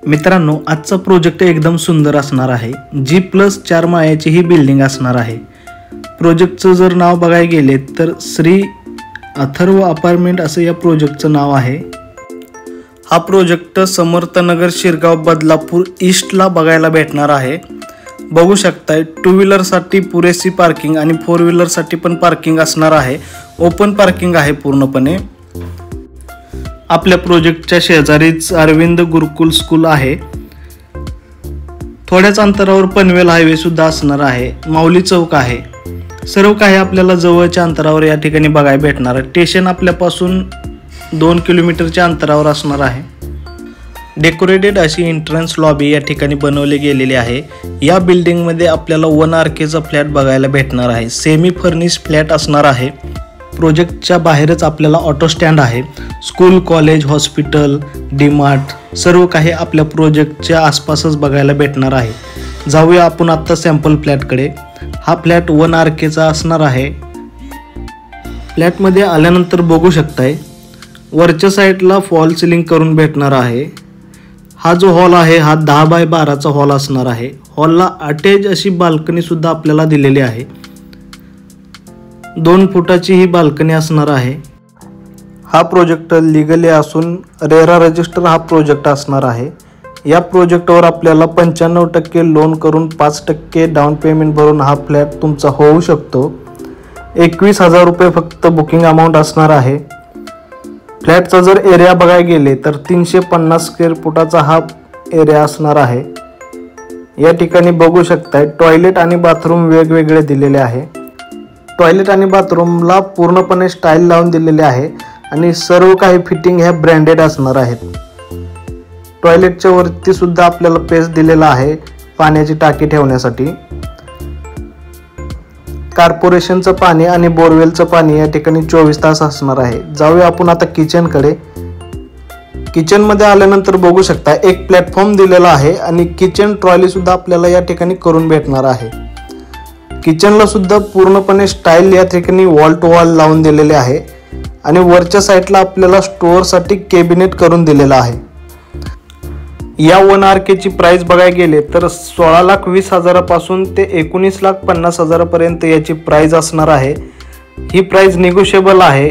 मित्रांनो, आजचा प्रोजेक्ट एकदम सुंदर असणार आहे। G+4 माळ्याची ही बिल्डिंग असणार आहे। प्रोजेक्टचं जर नाव बघायला गेले तर श्री अथर्व अपार्टमेंट असं या प्रोजेक्टचं नाव आहे। हा प्रोजेक्ट समर्थनगर शिरगाव बदलापूर ईस्टला बघायला भेटणार आहे। बघू शकताय टू व्हीलर साठी पुरेशी पार्किंग आणि फोर व्हीलर साठी पण पार्किंग असणार आहे। ओपन पार्किंग आहे पूर्णपणे। आपल्या प्रोजेक्टच्या शेजारीच अरविंद गुरुकुल स्कूल आहे। थोड्याच अंतरावर पनवेल हायवे सुद्धा असणार आहे। माऊली चौक आहे। सर्व काही आपल्याला जवळच्या अंतरावर या ठिकाणी बघायला भेटणार आहे। स्टेशन आपल्यापासून 2 किलोमीटरच्या अंतरावर असणार आहे। डेकोरेटेड अशी एंट्रन्स लॉबी या ठिकाणी बनवली गेलेली आहे। या बिल्डिंग मध्ये आपल्याला 1 RK फ्लॅट बघायला भेटणार आहे। सेमी फर्निश फ्लॅट असणार आहे। प्रोजेक्टच्या बाहेरच आपल्याला ऑटो स्टँड आहे। स्कूल, कॉलेज, हॉस्पिटल, डीमार्ट सर्व काही आपल्या प्रोजेक्टच्या आसपासच बघायला भेटणार आहे। जाऊया आपण आता सॅम्पल फ्लॅटकडे। हा फ्लॅट 1 RK असणार आहे। फ्लॅटमध्ये आल्यानंतर बघू शकताय वरच्या साईडला फॉल सिलिंग करून भेटणार आहे। हा जो हॉल आहे हा 10 बाय 12चा हॉल असणार आहे। हॉलला अटॅच अशी बाल्कनी सुद्धा आपल्याला दिलेली आहे। 2 फुटाची ही बाल्कनी असणार आहे। हा प्रोजेक्ट लीगली असून रेरा रजिस्टर हा प्रोजेक्ट असणार आहे। या प्रोजेक्टवर आपल्याला 95% लोन करून 5% डाऊन पेमेंट भरून हा फ्लॅट तुमचा होऊ शकतो। 21,000 रुपये फक्त बुकिंग अमाउंट असणार आहे। फ्लॅटचा जर एरिया बघायला गेले तर 350 स्क्वेअर फुटाचा हा एरिया असणार आहे। या ठिकाणी बघू शकताय टॉयलेट आणि बाथरूम वेगवेगळे दिलेले आहे। टॉयलेट आणि बाथरूमला पूर्णपणे स्टाईल लावून दिलेले आहे आणि सर्व काही फिटिंग ह्या ब्रँडेड असणार आहेत। टॉयलेटच्या वरती सुद्धा आपल्याला पेस दिलेला आहे पाण्याची टाकी ठेवण्यासाठी। कॉर्पोरेशनचं पाणी आणि बोरवेलचं पाणी या ठिकाणी 24 तास असणार आहे। जाऊया आपण आता किचनकडे। किचन मध्ये आल्यानंतर बघू शकता एक प्लॅटफॉर्म दिलेला आहे आणि किचन ट्रॉली सुद्धा आपल्याला या ठिकाणी करून भेटणार आहे। किचनला सुद्धा पूर्णपणे स्टाईल या ठिकाणी वॉल टू वॉल लावून दिलेले आहे आणि वरच्या साईडला आपल्याला स्टोअर साठी कॅबिनेट करून दिलेला आहे। या 1 RK ची प्राइस बघायला गेले तर 16,20,000 पासून ते 19,50,000 पर्यंत याची प्राइस असणार आहे। ही प्राइस निगोशिएबल आहे।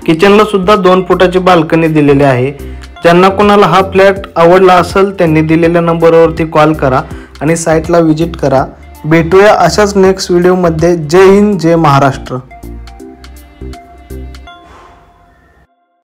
किचनला सुद्धा 2 फुटाची बाल्कनी दिलेली आहे। ज्यांना कोणाला हा फ्लॅट आवडला असेल त्यांनी दिलेल्या नंबरवरती कॉल करा आणि साईटला व्हिजिट करा। भेटूया अशाच नेक्स्ट व्हिडिओ मध्ये। जय हिंद, जय महाराष्ट्र।